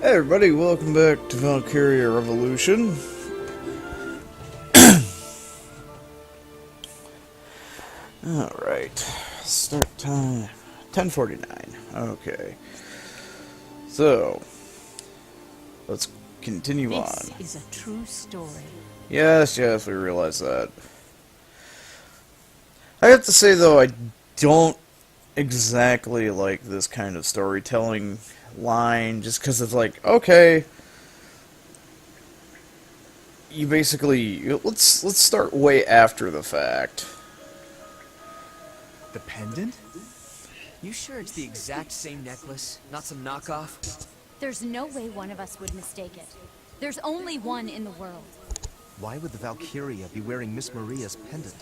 Hey everybody, welcome back to Valkryia Revolution. Alright, start time 10:49. Okay. So, let's continue on. This is a true story. Yes, we realize that. I have to say though, I don't exactly like this kind of storytelling line, just because it's like, okay, you basically let's start way after the fact. The pendant? You sure it's the exact same necklace, not some knockoff? There's no way one of us would mistake it. There's only one in the world. Why would the Valkryia be wearing Miss Maria's pendant?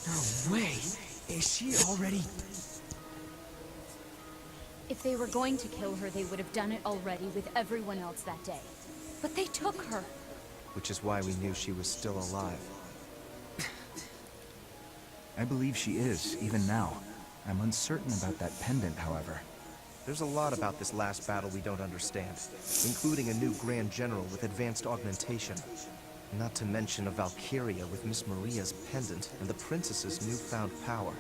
No way! Is she already... If they were going to kill her, they would have done it already with everyone else that day. But they took her. Which is why we knew she was still alive. I believe she is, even now. I'm uncertain about that pendant, however. There's a lot about this last battle we don't understand, including a new Grand General with advanced augmentation. Not to mention a Valkryia with Miss Maria's pendant and the princess's newfound power.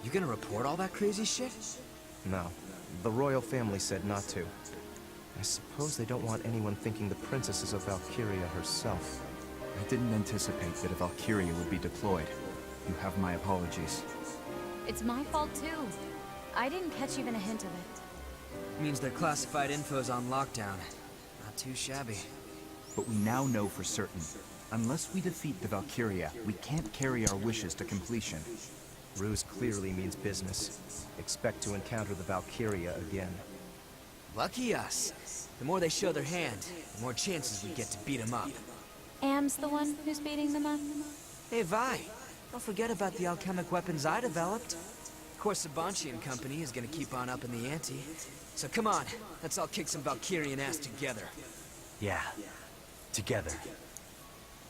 You gonna report all that crazy shit? No, the royal family said not to. I suppose they don't want anyone thinking the princess is a Valkryia herself. I didn't anticipate that a Valkyria would be deployed. You have my apologies. It's my fault too. I didn't catch even a hint of it. Means their classified info's on lockdown. Not too shabby. But we now know for certain. Unless we defeat the Valkyria, we can't carry our wishes to completion. Ruse clearly means business. Expect to encounter the Valkryia again. Lucky us. The more they show their hand, the more chances we get to beat them up. Am's the one who's beating them up? Hey, Vi. Don't forget about the alchemic weapons I developed. Of course, Sabanchi and company is gonna keep on up in the ante. So come on, let's all kick some Valkyrian ass together. Yeah, together.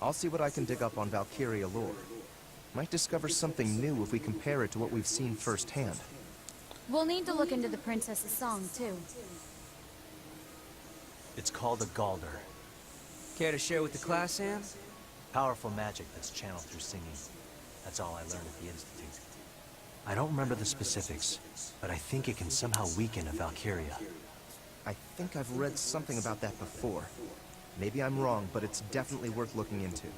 I'll see what I can dig up on Valkyria lore. Might discover something new if we compare it to what we've seen firsthand. We'll need to look into the princess's song too. It's called a Galder. Care to share with the class, Sam? Powerful magic that's channeled through singing. That's all I learned at the Institute. I don't remember the specifics, but I think it can somehow weaken a Valkyria. I think I've read something about that before. Maybe I'm wrong, but it's definitely worth looking into.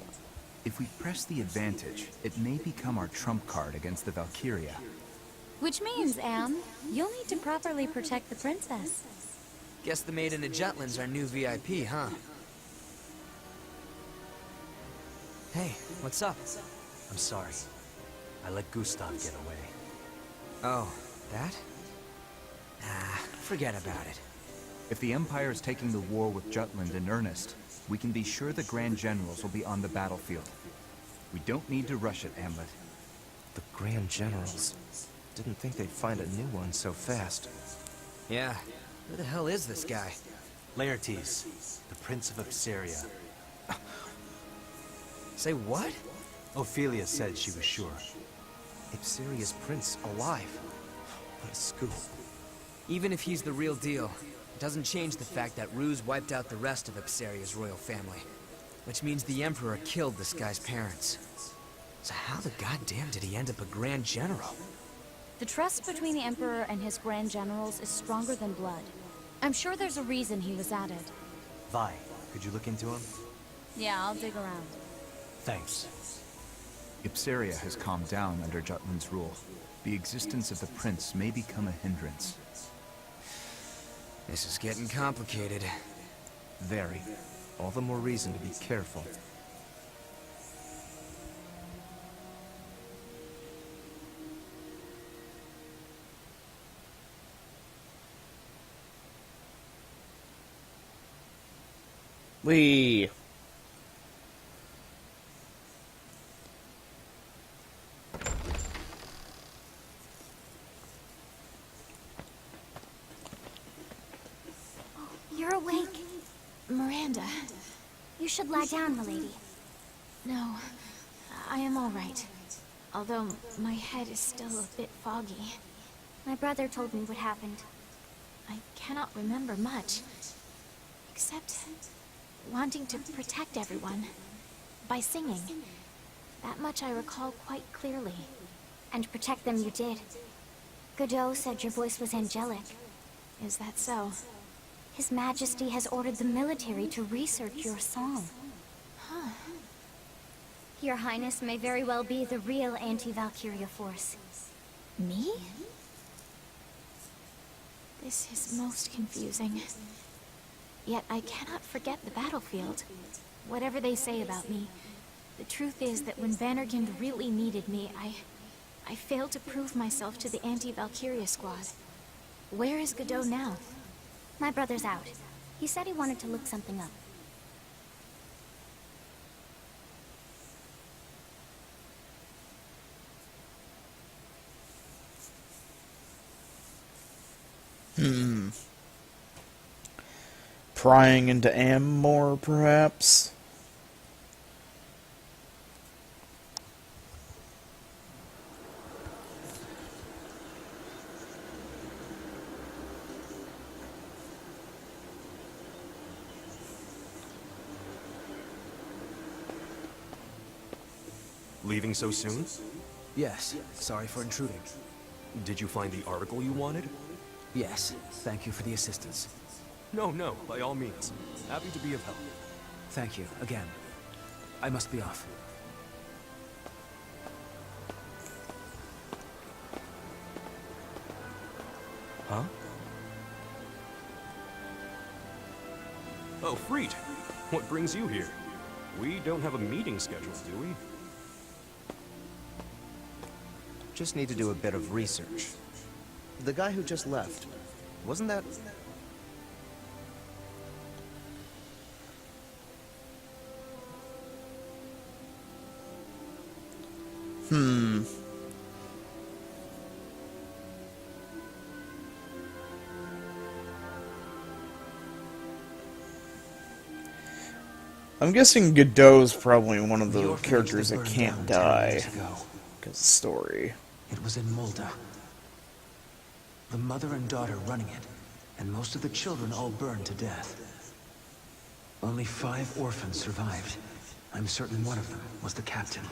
If we press the advantage, it may become our trump card against the Valkyria. Which means, Am, you'll need to properly protect the princess. Guess the Maiden of Jutland's our new VIP, huh? Hey, what's up? I'm sorry. I let Gustav get away. Oh, that? Forget about it. If the Empire is taking the war with Jutland in earnest, we can be sure the Grand Generals will be on the battlefield. We don't need to rush it, Amlet. The Grand Generals. Didn't think they'd find a new one so fast. Yeah, who the hell is this guy? Laertes, the Prince of Ipsaria. Say what? Ophelia said she was sure. Ipsaria's prince alive. What a scoop. Even if he's the real deal, it doesn't change the fact that Ruse wiped out the rest of Ipsaria's royal family. Which means the Emperor killed this guy's parents. So how the goddamn did he end up a Grand General? The trust between the Emperor and his Grand Generals is stronger than blood. I'm sure there's a reason he was added. Vi, could you look into him? Yeah, I'll dig around. Thanks. Ipsaria has calmed down under Jutland's rule. The existence of the prince may become a hindrance. This is getting complicated. Very. All the more reason to be careful. We You're awake. Miranda, you should lie down, milady. No, I am all right. Although my head is still a bit foggy. My brother told me what happened. I cannot remember much. Except wanting to protect everyone. By singing. That much I recall quite clearly. And protect them you did. Godot said your voice was angelic. Is that so? His Majesty has ordered the military to research your song. Huh. Your Highness may very well be the real anti-Valkryia force. Me? This is most confusing. Yet I cannot forget the battlefield. Whatever they say about me, the truth is that when Vanderkind really needed me, I failed to prove myself to the anti-Valkryia squad. Where is Godot now? My brother's out. He said he wanted to look something up. Prying into Am more, perhaps? Leaving so soon? Yes, sorry for intruding. Did you find the article you wanted? Yes, thank you for the assistance. No, by all means. Happy to be of help. Thank you, again. I must be off. Huh? Oh, Freet. What brings you here? We don't have a meeting scheduled, do we? Just need to do a bit of research. The guy who just left, wasn't that... I'm guessing Godot's probably one of The the orphanage characters that burned can't down 10 die. years ago. Because story. It was in Mulda. The mother and daughter running it, and most of the children all burned to death. Only 5 orphans survived. I'm certain one of them was the captain.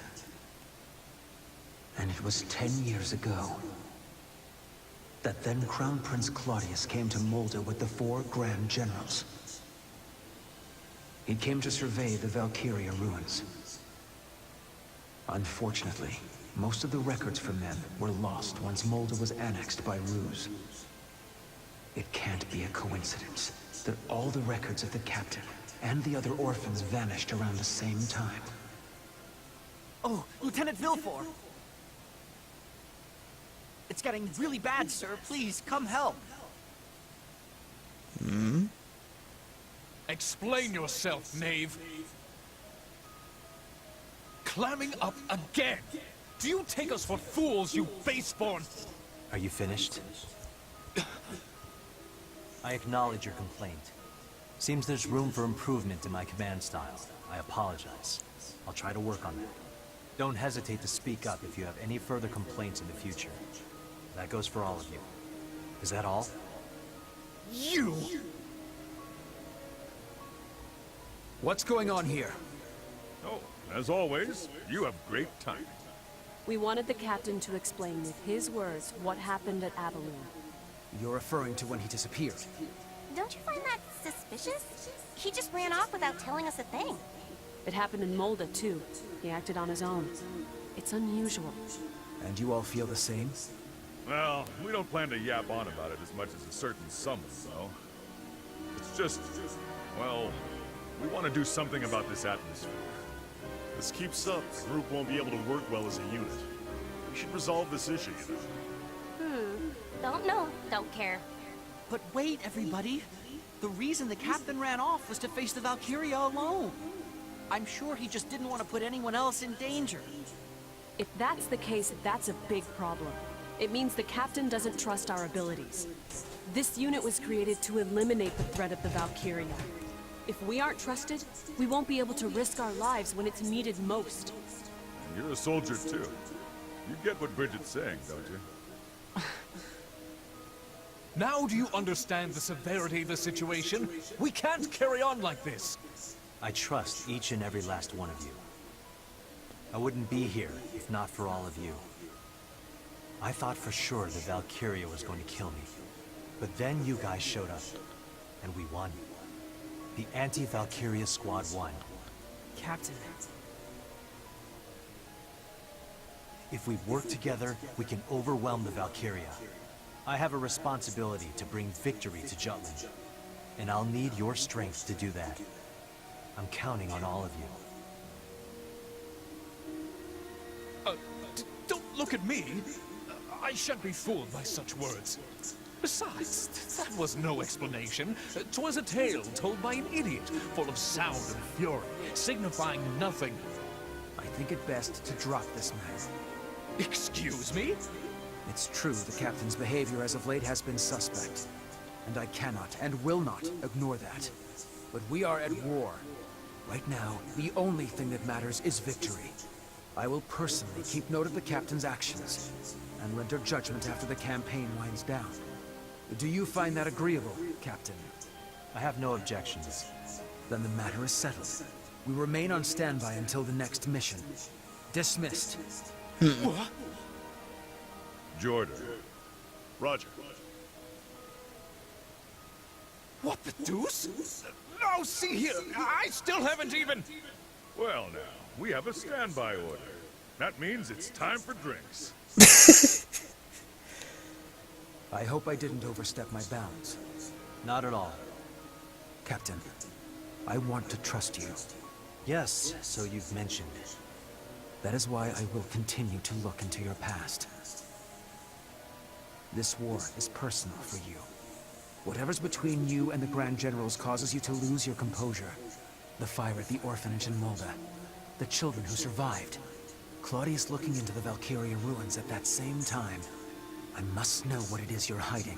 And it was 10 years ago that then Crown Prince Claudius came to Mulda with the 4 Grand Generals. He came to survey the Valkyrien ruins. Unfortunately, most of the records from them were lost once Mulda was annexed by Ruse. It can't be a coincidence that all the records of the captain and the other orphans vanished around the same time. Oh, Lieutenant Villefort! It's getting really bad, sir. Please, come help. Explain yourself, knave. Clamming up again! Do you take us for fools, you baseborn? Are you finished? I acknowledge your complaint. Seems there's room for improvement in my command style. I apologize. I'll try to work on that. Don't hesitate to speak up if you have any further complaints in the future. That goes for all of you. Is that all? You! What's going on here? Oh, as always, you have great timing. We wanted the captain to explain with his words what happened at Avalon. You're referring to when he disappeared. Don't you find that suspicious? He just ran off without telling us a thing. It happened in Mulda, too. He acted on his own. It's unusual. And you all feel the same? Well, we don't plan to yap on about it as much as a certain someone, though. It's just, well, we want to do something about this atmosphere. This keeps up, the group won't be able to work well as a unit. We should resolve this issue, you know. Don't know, don't care. But wait, everybody. The reason the captain ran off was to face the Valkyrien alone. I'm sure he just didn't want to put anyone else in danger. If that's the case, that's a big problem. It means the captain doesn't trust our abilities. This unit was created to eliminate the threat of the Valkyria. If we aren't trusted, we won't be able to risk our lives when it's needed most. And you're a soldier, too. You get what Bridget's saying, don't you? Now do you understand the severity of the situation? We can't carry on like this. I trust each and every last one of you. I wouldn't be here if not for all of you. I thought for sure that Valkryia was going to kill me. But then you guys showed up, and we won. The anti-Valkryia squad won. Captain. If we work together, we can overwhelm the Valkryia. I have a responsibility to bring victory to Jutland, and I'll need your strength to do that. I'm counting on all of you. Don't look at me. I shan't be fooled by such words. Besides, that was no explanation. 'Twas a tale told by an idiot, full of sound and fury, signifying nothing. I think it best to drop this man. Excuse me? It's true the captain's behavior as of late has been suspect. And I cannot and will not ignore that. But we are at war. Right now, the only thing that matters is victory. I will personally keep note of the captain's actions, and render judgment after the campaign winds down. Do you find that agreeable, Captain? I have no objections. Then the matter is settled. We remain on standby until the next mission. Dismissed. What? Jordan. Roger. What the deuce? Now see here, I still haven't even... Well now, we have a standby order. That means it's time for drinks. I hope I didn't overstep my bounds. Not at all. Captain, I want to trust you. Yes, so you've mentioned. That is why I will continue to look into your past. This war is personal for you. Whatever's between you and the Grand Generals causes you to lose your composure. The fire at the orphanage in Mulda. The children who survived. Claudius looking into the Valkryia ruins at that same time. I must know what it is you're hiding.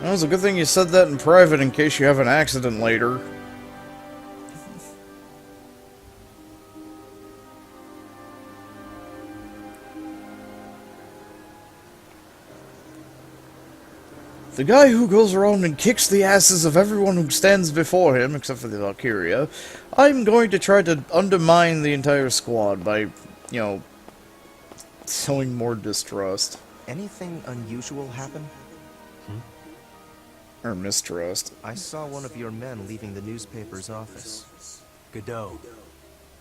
Well, it's a good thing you said that in private in case you have an accident later. The guy who goes around and kicks the asses of everyone who stands before him, except for the Valkryia, I'm going to try to undermine the entire squad by, you know, sowing more distrust. Anything unusual happen? Or mistrust. I saw one of your men leaving the newspaper's office. Godot.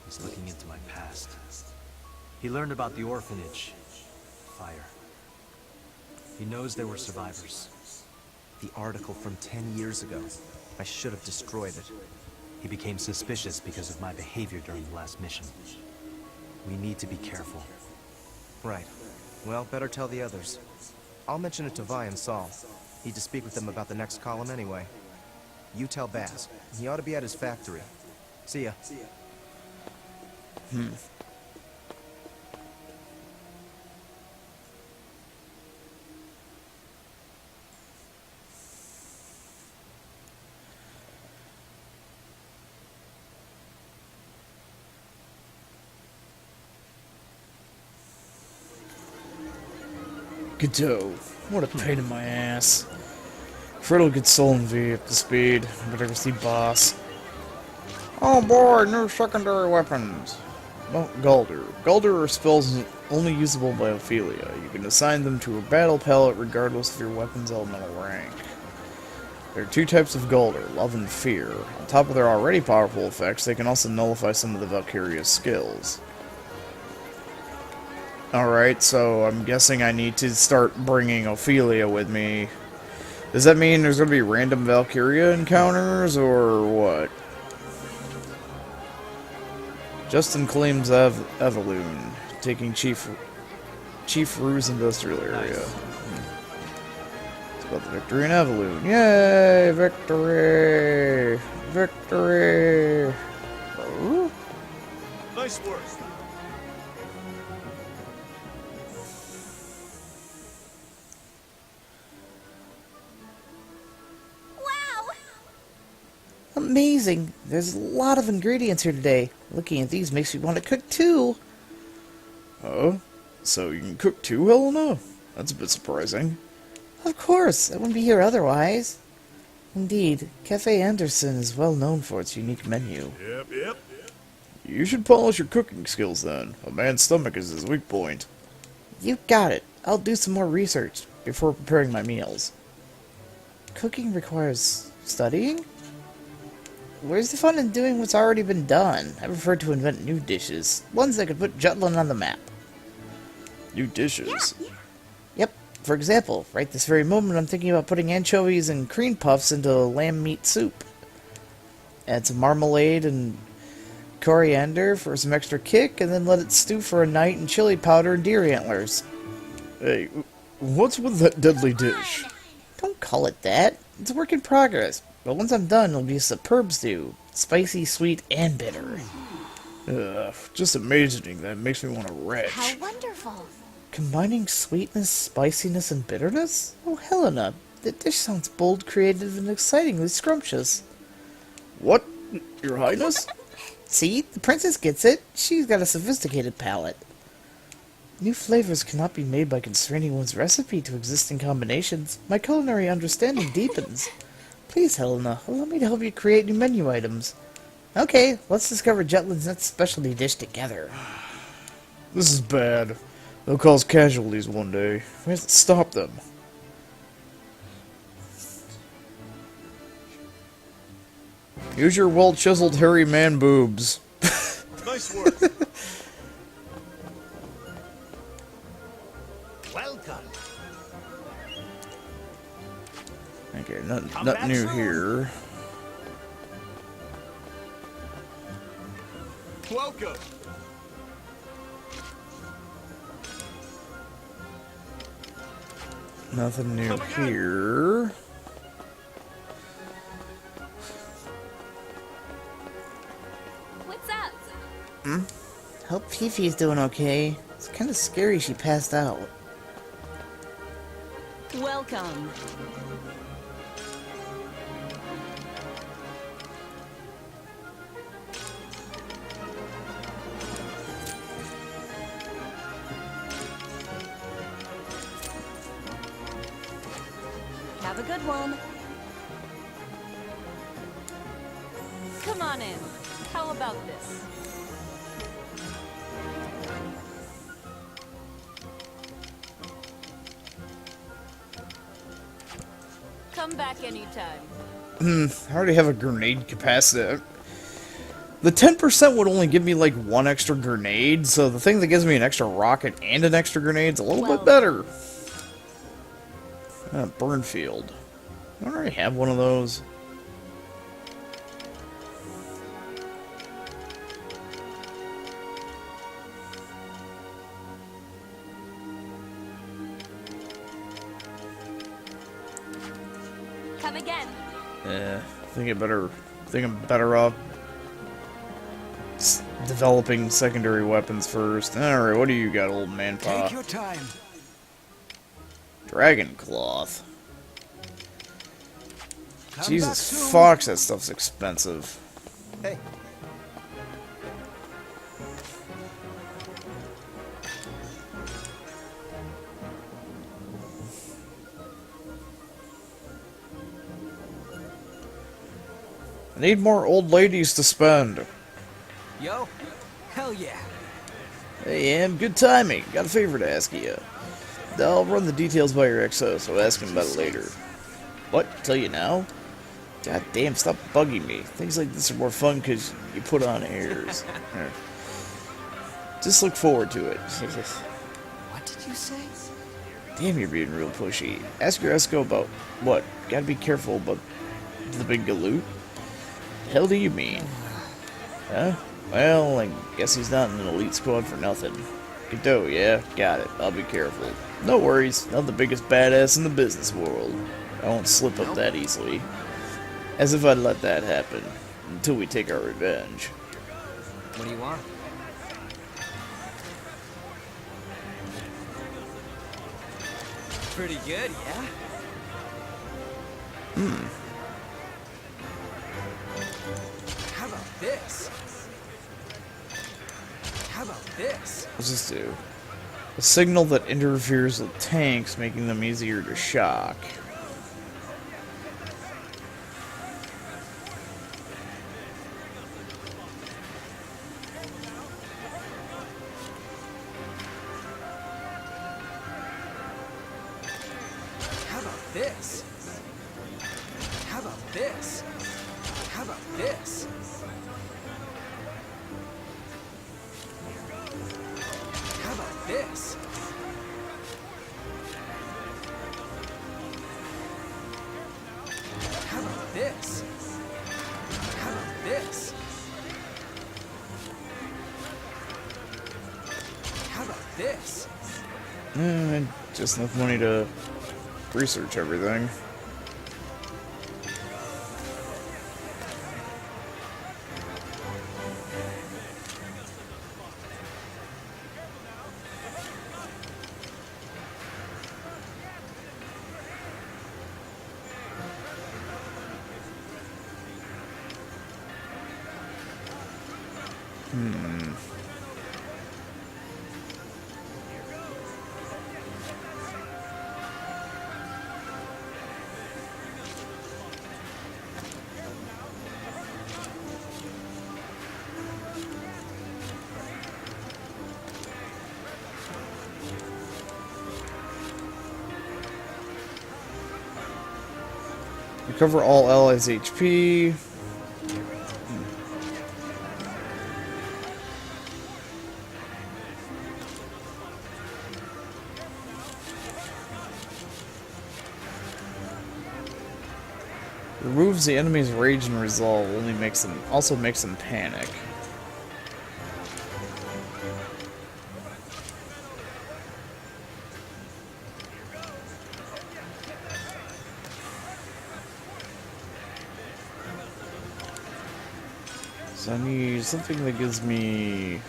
He's looking into my past. He learned about the orphanage. Fire. He knows there were survivors. The article from 10 years ago. I should have destroyed it. He became suspicious because of my behavior during the last mission. We need to be careful. Right. Well, better tell the others. I'll mention it to Vi and Saul. Need to speak with them about the next column anyway. You tell Baz. He ought to be at his factory. See ya. Godot. What a pain in my ass. Friddle gets Soul and V up to speed. Better go see Boss. Oh boy, new secondary weapons. Well, Guldur. Guldur are spells only usable by Ophelia. You can assign them to a battle palette regardless of your weapon's elemental rank. There are two types of Guldur, Love and Fear. On top of their already powerful effects, they can also nullify some of the Valkyrie's skills. Alright, so I'm guessing I need to start bringing Ophelia with me. Does that mean there's going to be random Valkryia encounters, or what? Justin claims Evolution, taking Chief Ruse Industrial Area. It's about the victory in Evolution. Yay! Victory! Victory! Ooh. Nice work. Amazing! There's a lot of ingredients here today. Looking at these makes me want to cook too. Oh? So you can cook too, Helena? That's a bit surprising. Of course, I wouldn't be here otherwise. Indeed, Cafe Anderson is well known for its unique menu. Yep. You should polish your cooking skills then. A man's stomach is his weak point. You got it. I'll do some more research before preparing my meals. Cooking requires studying? Where's the fun in doing what's already been done? I prefer to invent new dishes, ones that could put Jutland on the map. New dishes? Yep. For example, right this very moment I'm thinking about putting anchovies and cream puffs into lamb meat soup. Add some marmalade and coriander for some extra kick, and then let it stew for a night in chili powder and deer antlers. Hey, what's with that deadly dish? Don't call it that. It's a work in progress. But once I'm done, it'll be a superb stew. Spicy, sweet, and bitter. Just imagining that makes me want to retch. How wonderful. Combining sweetness, spiciness, and bitterness? Oh, Helena, the dish sounds bold, creative, and excitingly scrumptious. What? Your Highness? See? The princess gets it. She's got a sophisticated palate. New flavors cannot be made by constraining one's recipe to existing combinations. My culinary understanding deepens. Please, Helena, allow me to help you create new menu items. Okay, let's discover Jutland's next specialty dish together. This is bad. They'll cause casualties one day. We have to stop them. Use your well-chiseled hairy man boobs. Nice work. Welcome. Okay, nothing new here. Welcome. Nothing new here. What's up? Hope Fifi's doing okay. It's kind of scary she passed out. Welcome. Have a good one. Come on in. How about this? Come back anytime. I already have a grenade capacity. The 10% would only give me like one extra grenade, so the thing that gives me an extra rocket and an extra grenade is a little bit better. Burn field. I already have one of those. Come again. I think I'm better off developing secondary weapons first. Alright, what do you got, old man pa? Take your time. Dragon cloth. Come Jesus back soon. fox, that stuff's expensive. Hey. I need more old ladies to spend. Yo, hell yeah. Hey, Em, good timing. Got a favor to ask you. I'll run the details by your XO, so ask him about it later. What? Tell you now? God damn, stop bugging me. Things like this are more fun because you put on airs. Here. Just look forward to it. What did you say? Damn, you're being real pushy. Ask your Esco about what? Gotta be careful about the big galoot? The hell do you mean? Huh? Well, I guess he's not in an elite squad for nothing. Godot, yeah? Got it. I'll be careful. No worries. Not the biggest badass in the business world. I won't slip up that easily. As if I'd let that happen. Until we take our revenge. What do you want? Pretty good, yeah? this? How about this? What's this do? A signal that interferes with tanks, making them easier to shock. How about this? How about this? How about this? How about this? How about this? How about this? How about this? Just enough money to research everything. Recover all allies' HP. Removes the enemy's rage and resolve, also makes them panic. So I need something that gives me...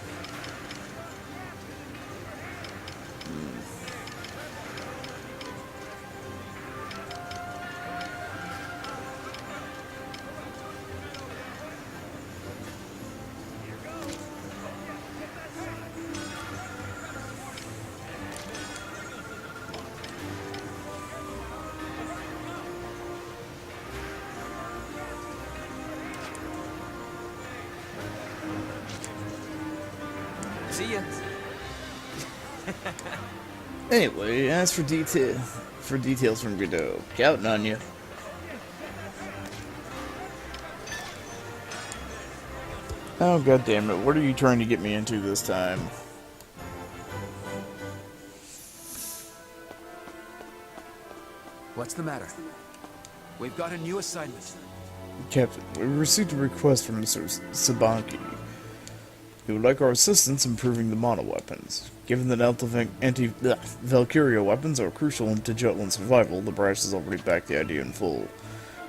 See ya. Anyway, as for details from Godot, counting on you. Oh god damn it! What are you trying to get me into this time? What's the matter? We've got a new assignment. Captain, we received a request from Mr. Sabanki. He would like our assistance in improving the mono weapons. Given that anti-Valkryia weapons are crucial to Jutland's survival, the brass has already backed the idea in full.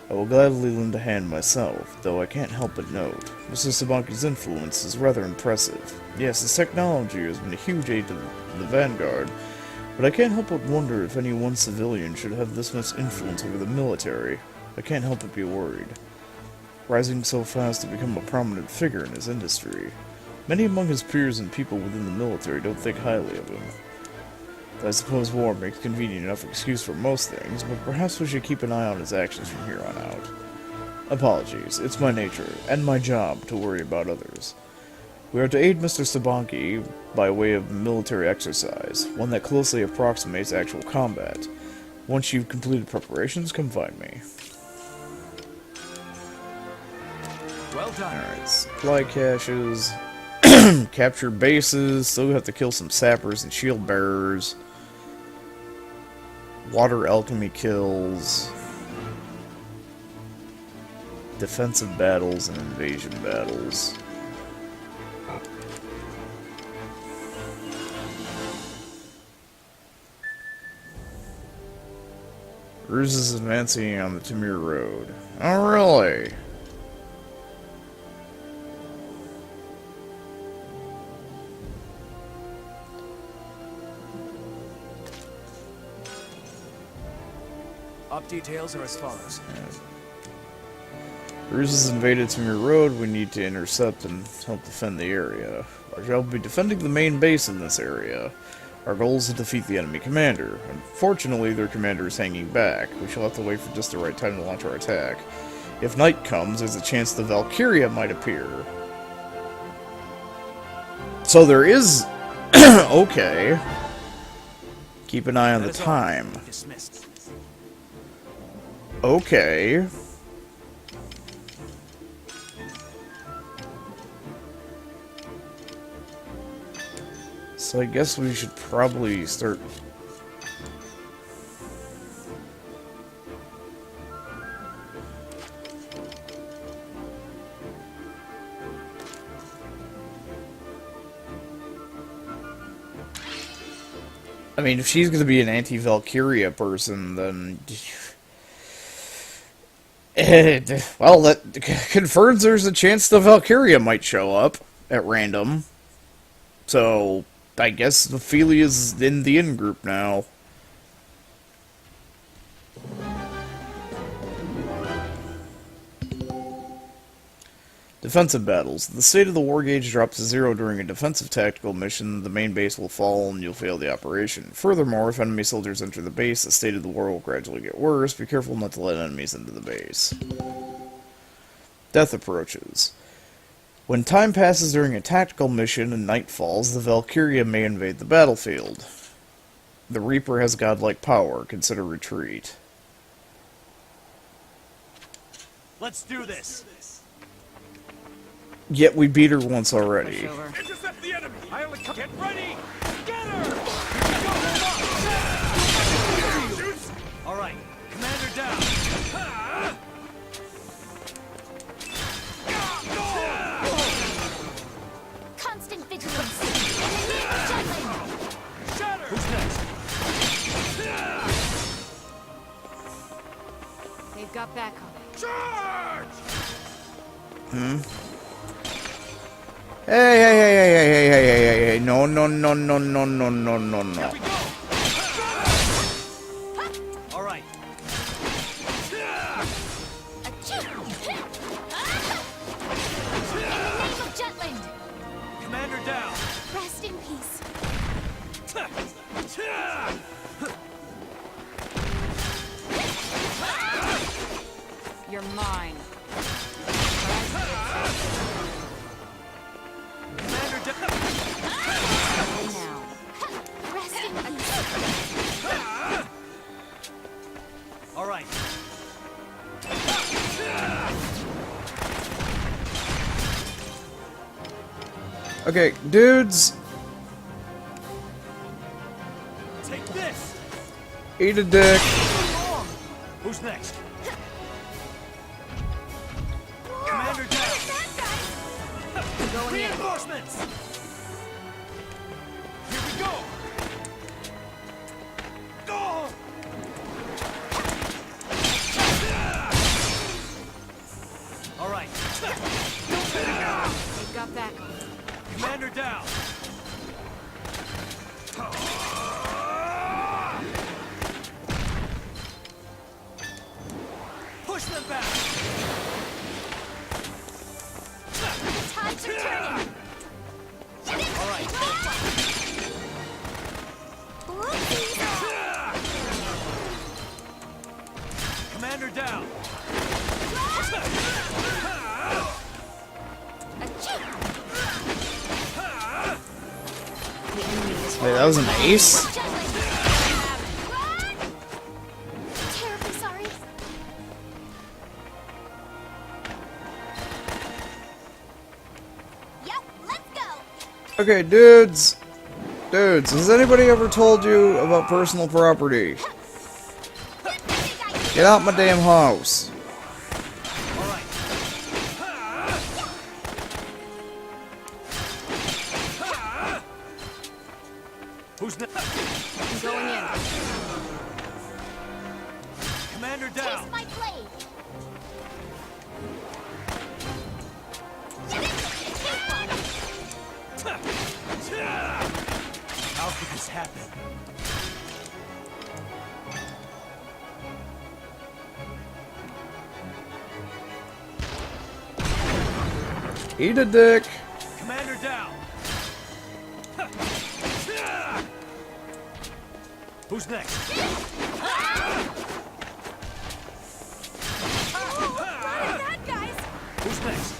I will gladly lend a hand myself, though I can't help but note, Mr. Sabanki's influence is rather impressive. Yes, his technology has been a huge aid to the Vanguard, but I can't help but wonder if any one civilian should have this much influence over the military. I can't help but be worried. Rising so fast to become a prominent figure in his industry. Many among his peers and people within the military don't think highly of him. I suppose war makes convenient enough excuse for most things, but perhaps we should keep an eye on his actions from here on out. Apologies, it's my nature, and my job, to worry about others. We are to aid Mr. Sabanki by way of military exercise, one that closely approximates actual combat. Once you've completed preparations, come find me. Well done. Alright, supply caches. Capture bases, still have to kill some sappers and shield bearers. Water alchemy kills. Defensive battles and invasion battles. Ruse is advancing on the Tamir Road. Oh, really? Up details are as follows. Ruse has invaded Tamir Road. We need to intercept and help defend the area. Our job will be defending the main base in this area. Our goal is to defeat the enemy commander. Unfortunately, their commander is hanging back. We shall have to wait for just the right time to launch our attack. If night comes, there's a chance the Valkryia might appear. So there is... okay. Keep an eye on the time. Okay. So I guess we should probably start... I mean, if she's going to be an anti-Valkryia person, then... well, that confirms there's a chance the Valkryia might show up at random. So, I guess Ophelia's in the in-group now. Defensive battles. The state of the war gauge drops to 0 during a defensive tactical mission. The main base will fall and you'll fail the operation. Furthermore, if enemy soldiers enter the base, the state of the war will gradually get worse. Be careful not to let enemies into the base. Death approaches. When time passes during a tactical mission and night falls, the Valkryia may invade the battlefield. The Reaper has godlike power. Consider retreat. Let's do this. Yet we beat her once already. Intercept the enemy! I only get ready! Get her! All right, commander down. Constant vigilance. Gently. Shatter. Who's next? They've got back on it. Charge! Hey, no, no, no, no, no, no, no, no, no. All right. Commander down. Rest in peace. You're mine. Commander down. Now. Rest in peace. All right. Okay, dudes, Take this. eat a dick. Who's next? Commander down. Reinforcements. Here we go. Go. All right. They've got back on it. Commander down. Push them back. The tides are turning. All right. Commander down. Wait, that was an ace? Terribly sorry. Yep, let's go. Okay, dudes. Dudes, has anybody ever told you about personal property? Get out my damn house. Who's next? I'm going in. Commander down. Taste my blade. How could this happen? Eat a dick. Commander down. Who's next? That, guys! Who's next?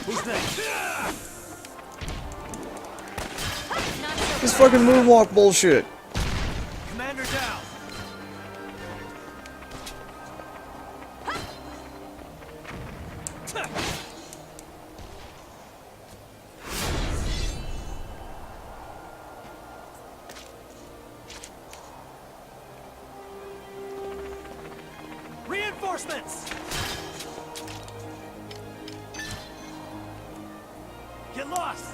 Who's next? This fucking moonwalk bullshit. Commander down. Reinforcements! Get lost!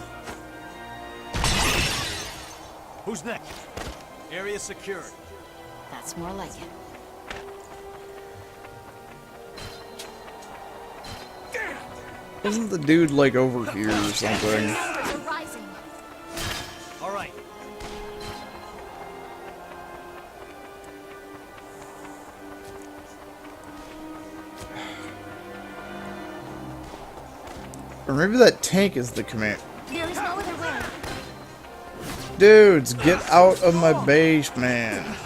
Who's next? Area secured. That's more like it. Isn't the dude like over here or something? Numbers are rising. All right. Or maybe that tank is the command. There is no other way. Dudes, get out of my base, man.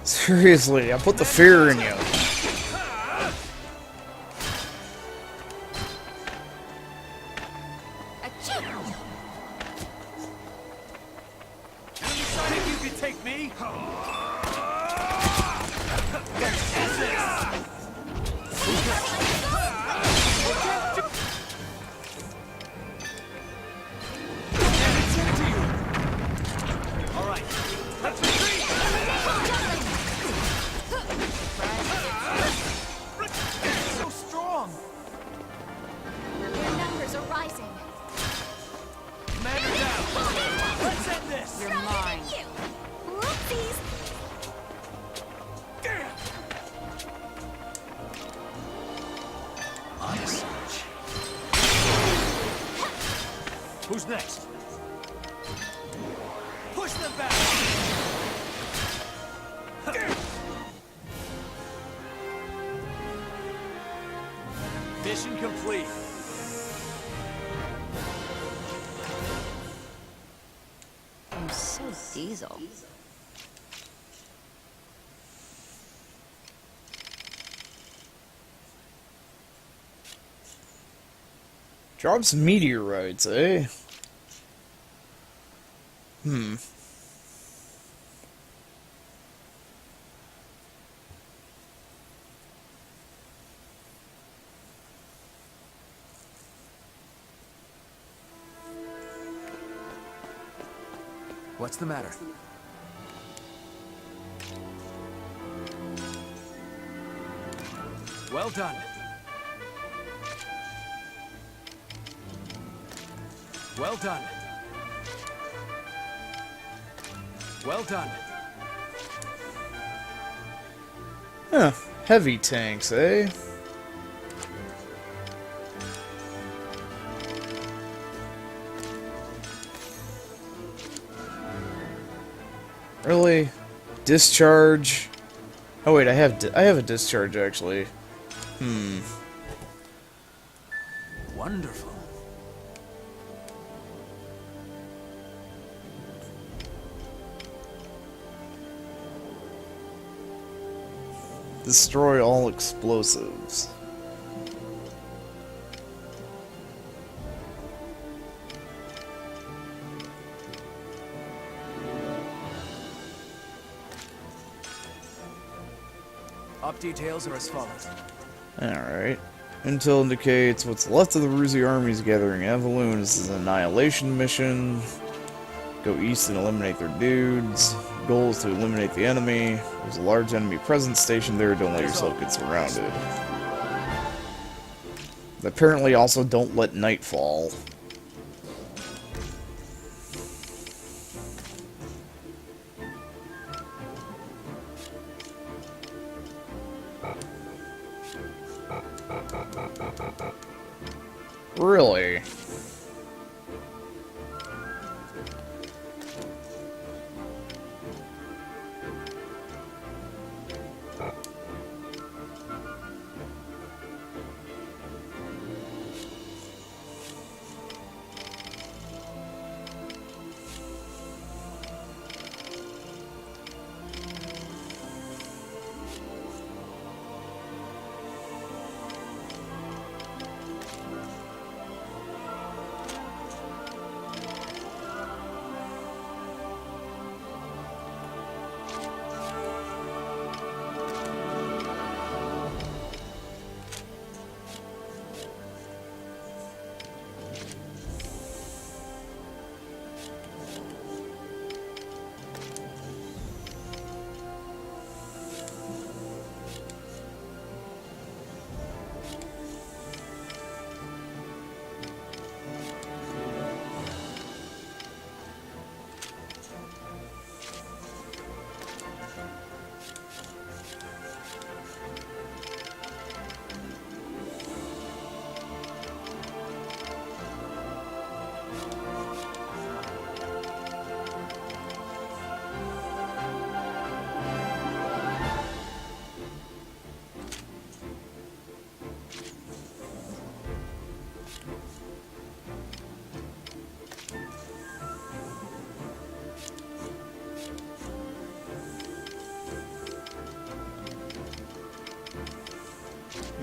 Seriously, I put the fear in you. Think you can take me? All right. Let's retreat! So strong! Their numbers are rising. Commander down! Let's end this! You're mine. Whoopsies! On a search. Who's next? Push them back! Mission complete. I'm so diesel. Drops meteorites, eh? What's the matter? Well done. Well done. Well done. Huh. Heavy tanks, eh? Really? Discharge? Oh wait, I have a discharge actually. Wonderful. Destroy all explosives. Op details are as follows. Alright. Intel indicates what's left of the Ruzi armies gathering Avaloon. This is an annihilation mission. Go east and eliminate their dudes. Goal is to eliminate the enemy. There's a large enemy presence stationed there. Don't let yourself get surrounded. Apparently also don't let night fall. Really?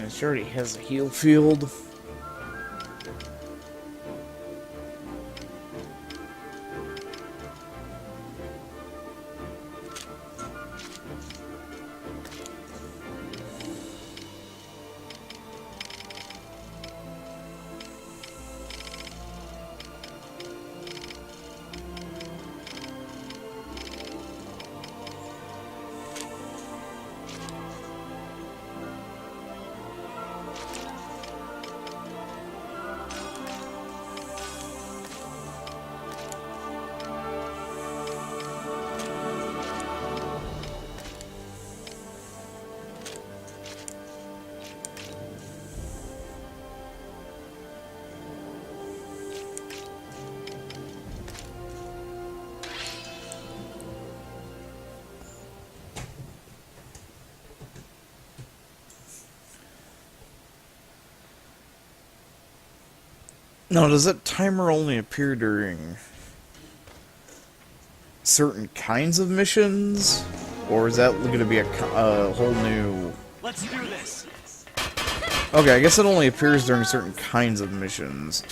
And she already has a heal field. Now, does that timer only appear during certain kinds of missions? Or is that going to be a whole new... Let's do this. Okay, I guess it only appears during certain kinds of missions.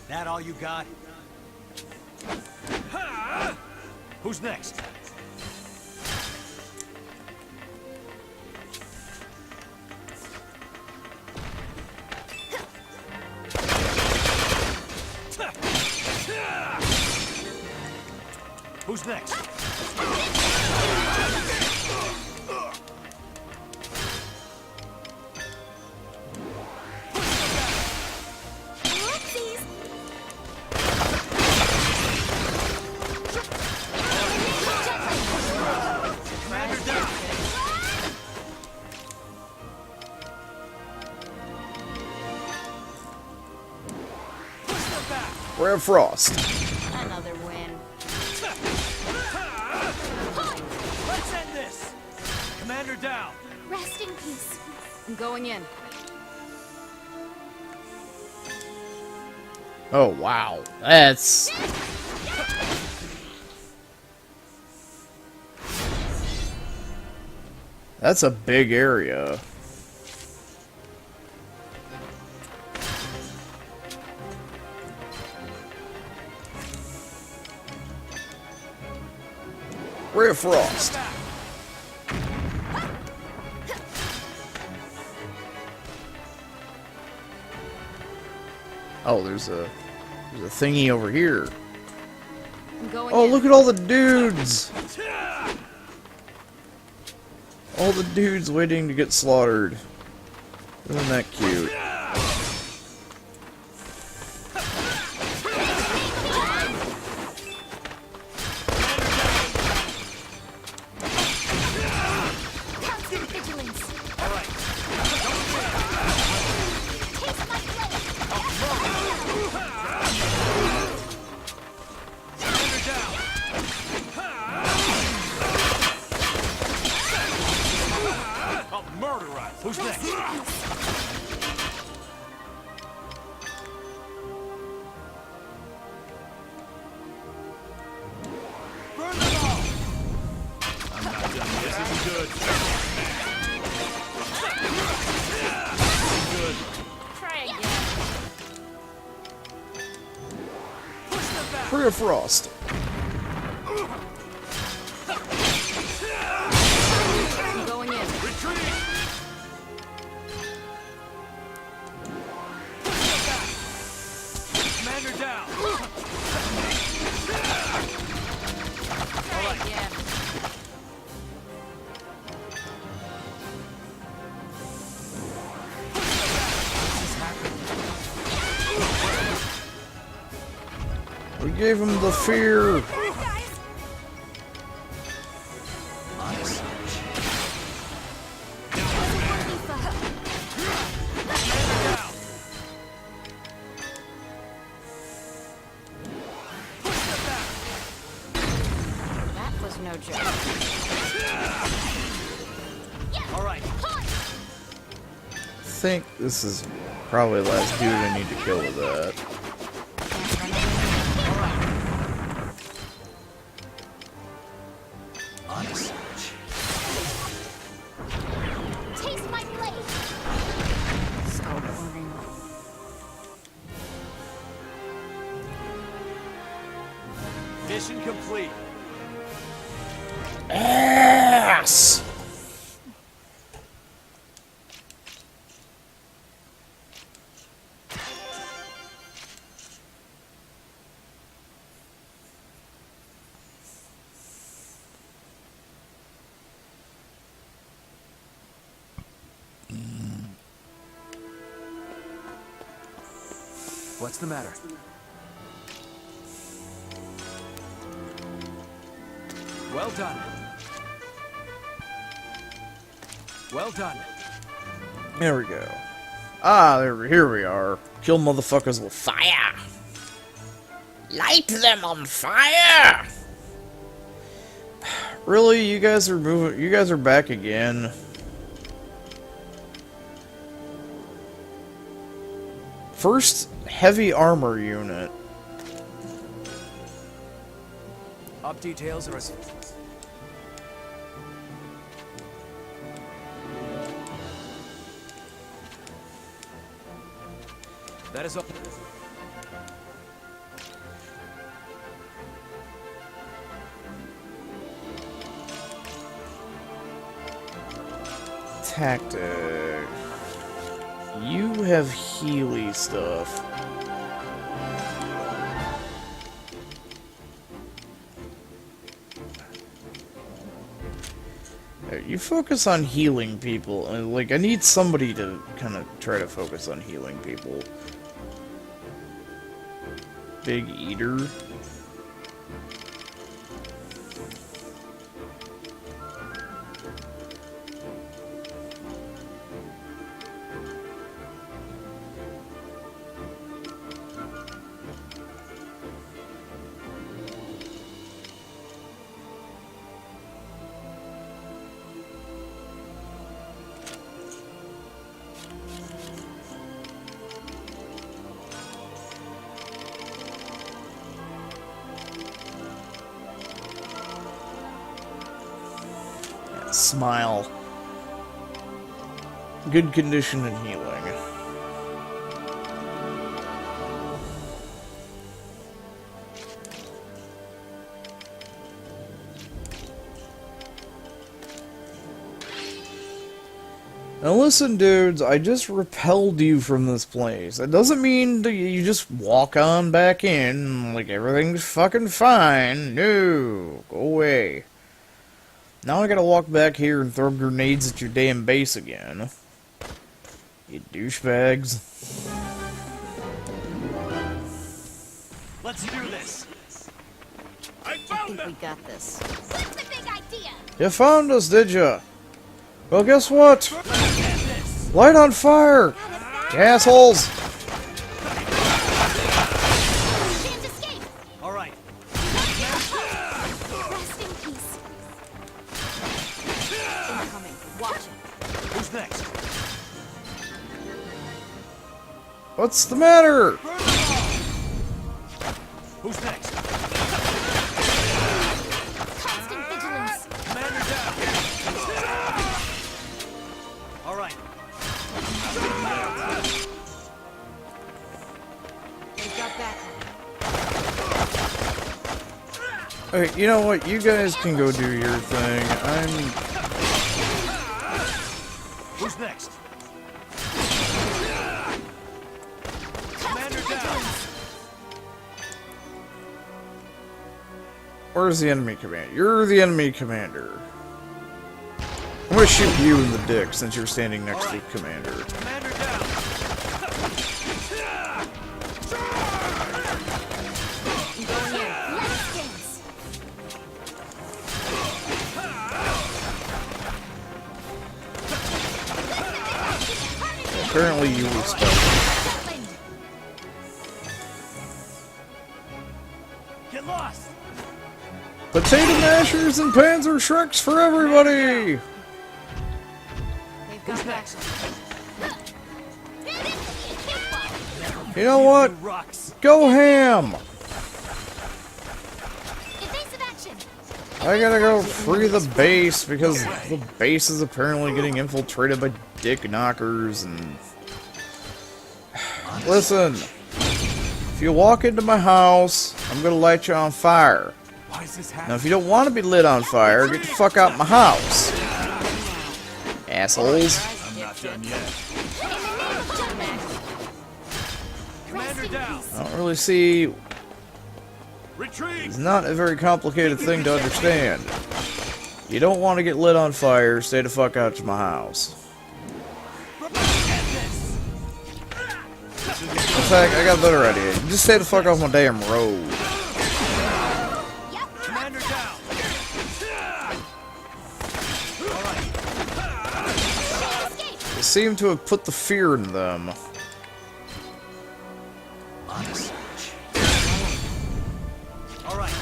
That all you got? Who's next? Who's next? Red Frost. Another win. Let's end this. Commander down. Rest in peace. I'm going in. Oh, wow. That's... That's a big area. Red Frost. Oh, there's a thingy over here. I'm going Oh, in. look at all the dudes! All the dudes waiting to get slaughtered. Isn't that cute? Constant vigilance. I'll murderize. Who's next? Burn them all. I'm not done yet. This isn't good. Good. Try again. Push them back. Red Frost. I'm going in. Retreat. Push them back. Commander down. Try again. We gave him the fear. That was no joke. All right. I think this is probably the last dude I need to kill with that. Mission complete. Ass! What's the matter? Well done. Well done. There we go. Ah, here we are. Kill motherfuckers with fire. Light them on fire. Really, you guys are moving? You guys are back again. First heavy armor unit. Op details are as... That is up. Tactic. You have Healy stuff. You focus on healing people. Like, I need somebody to kind of try to focus on healing people. Big Eater. Smile. Good condition and healing. Now listen, dudes, I just repelled you from this place. That doesn't mean that you just walk on back in like everything's fucking fine. No, go away. Now I gotta walk back here and throw grenades at your damn base again. You douchebags. Let's do this. I found them! We got this. What's the big idea? You found us, did ya? Well, guess what? Light on fire! You assholes! Can't escape. All right. Rest in peace. Incoming. Watch it. Who's next? What's the matter? Who's next? Constant vigilance. Commander down. All right. They've got back. Okay, you know what? You guys can go do your thing. Who's next? Commander down. Where's the enemy commander? You're the enemy commander. I'm gonna shoot you in the dick since you're standing next to the commander. Commander down. Going in. Let's dance. Apparently you were stuck. Get lost. Potato mashers and panzer shreks for everybody! They've got back. You know what? Rocks. Go ham! Evasive action. I gotta go free the base because the base is apparently getting infiltrated by dick knockers and... Listen, if you walk into my house, I'm gonna light you on fire. Now, if you don't want to be lit on fire, get the fuck out my house. Assholes. I'm not done yet. Commander down. I don't really see... Retreat. It's not a very complicated thing to understand. You don't want to get lit on fire, stay the fuck out of my house. In fact, I got a better idea. Just stay the fuck off my damn road. Commander down. You seem to have put the fear in them. Honest. All right.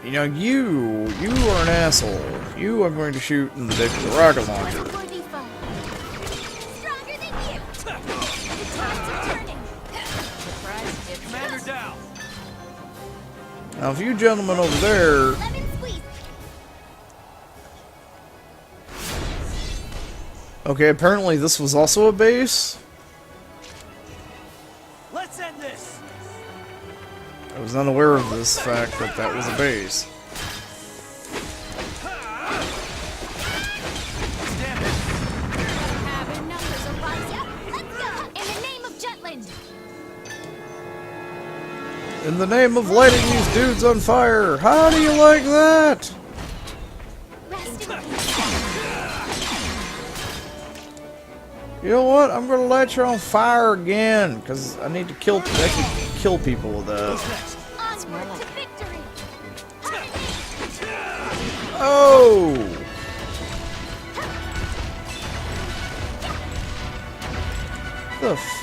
You know, you are an asshole. You are going to shoot in the dick with a rocket launcher. Commander down. Now, if you gentlemen over there... Okay, apparently this was also a base. Let's end this. I was not aware of this fact that that was a base. In the name of lighting these dudes on fire, how do you like that? You know what? I'm gonna light you on fire again, because I need to kill people with that. Oh! The f...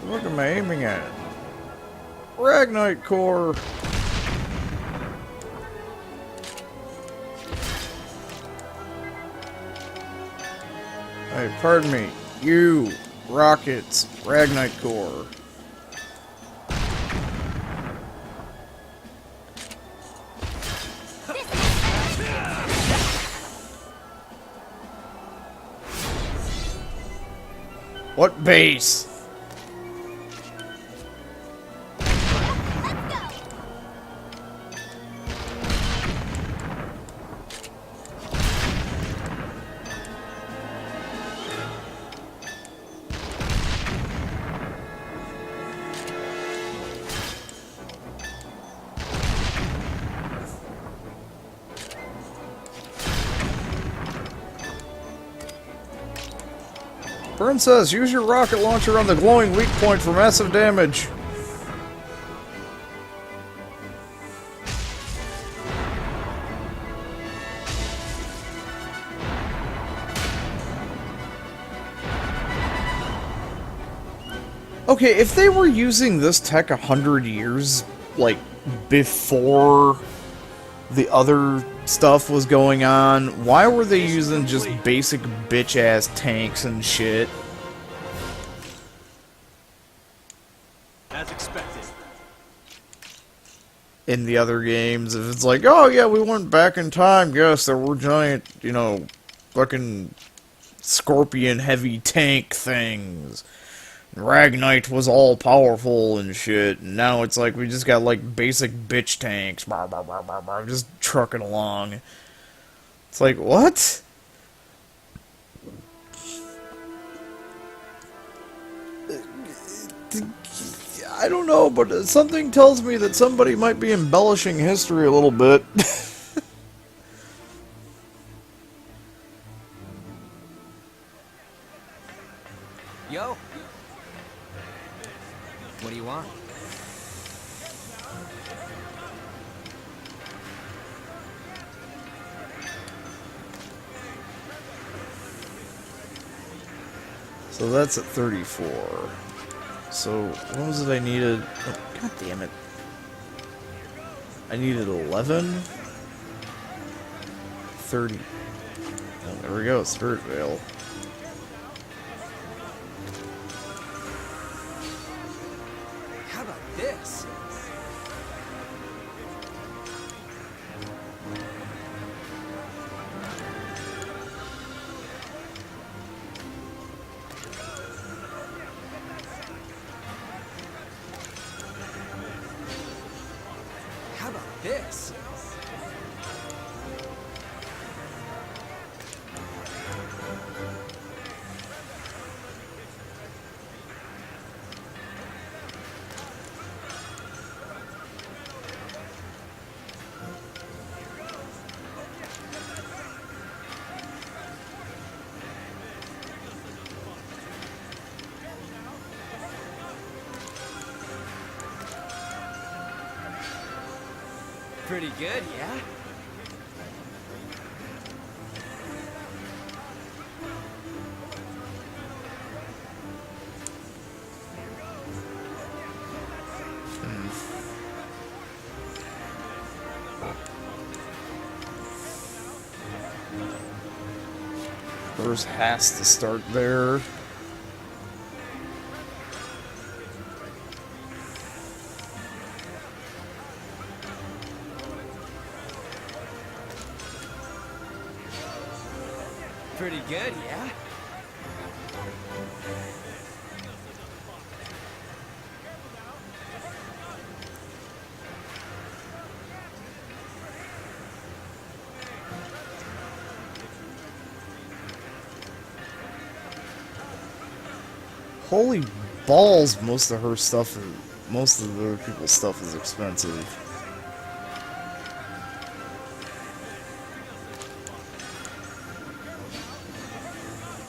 What am I aiming at? Ragnite core! Hey, pardon me. You! Rockets! Ragnite core! What base? Princess, use your rocket launcher on the glowing weak point for massive damage. Okay, if they were using this tech 100 years, like, before the other stuff was going on, why were they using just basic bitch-ass tanks and shit? As expected. In the other games, if it's like, oh yeah, we went back in time, yes, there were giant, you know, fucking scorpion heavy tank things. Ragnite was all powerful and shit, and now it's like we just got like basic bitch tanks, just trucking along. It's like, what? I don't know, but something tells me that somebody might be embellishing history a little bit. Yo. What do you want? So that's at 34. So, what was it I needed? Oh, God damn it. I needed 11? 30. Oh, there we go, Spirit Veil. this? Pretty good, yeah? Hers has to start there. Pretty good, yeah? Holy balls, most of her stuff, most of the other people's stuff is expensive.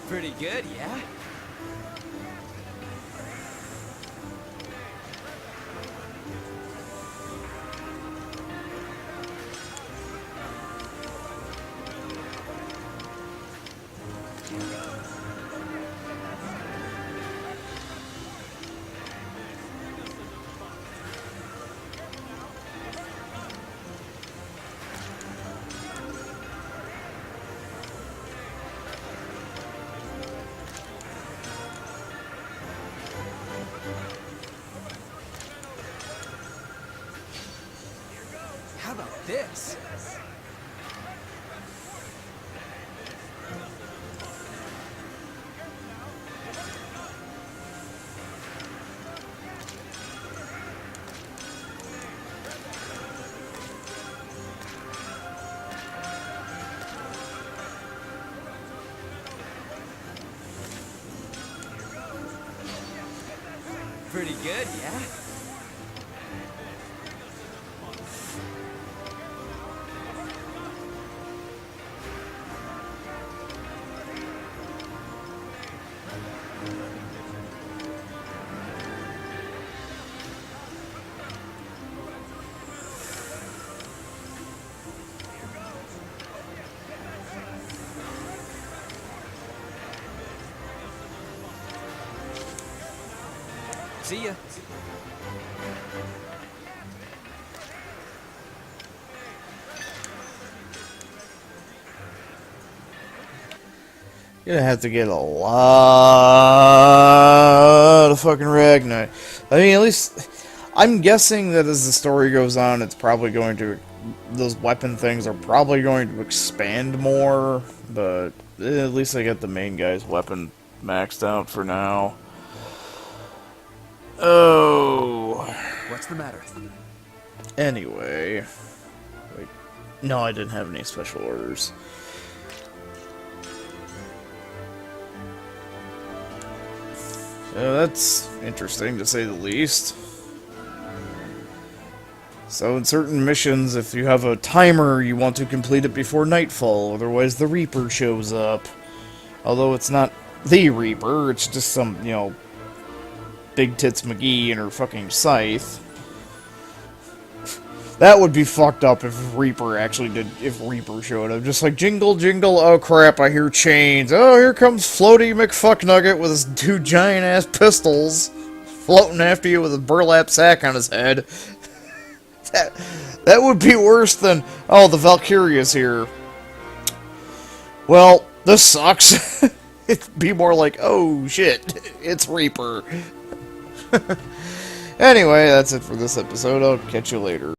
Pretty good, yeah? How about this? Pretty good, yeah? See ya. You're gonna have to get a lot of fucking Ragnite. I mean, at least I'm guessing that as the story goes on, it's probably going to, those weapon things are probably going to expand more, but at least I get the main guy's weapon maxed out for now. Oh. What's the matter? Anyway. Wait. No, I didn't have any special orders. So that's interesting to say the least. So in certain missions, if you have a timer, you want to complete it before nightfall, otherwise the Reaper shows up. Although it's not the Reaper, it's just some, you know, Big Tits McGee and her fucking scythe. That would be fucked up if Reaper actually did, if Reaper showed up. Just like, jingle, jingle, oh crap, I hear chains. Oh, here comes Floaty McFucknugget with his two giant-ass pistols floating after you with a burlap sack on his head. That would be worse than, oh, the Valkyrie's here. Well, this sucks. It'd be more like, oh shit, it's Reaper. Anyway, that's it for this episode. I'll catch you later.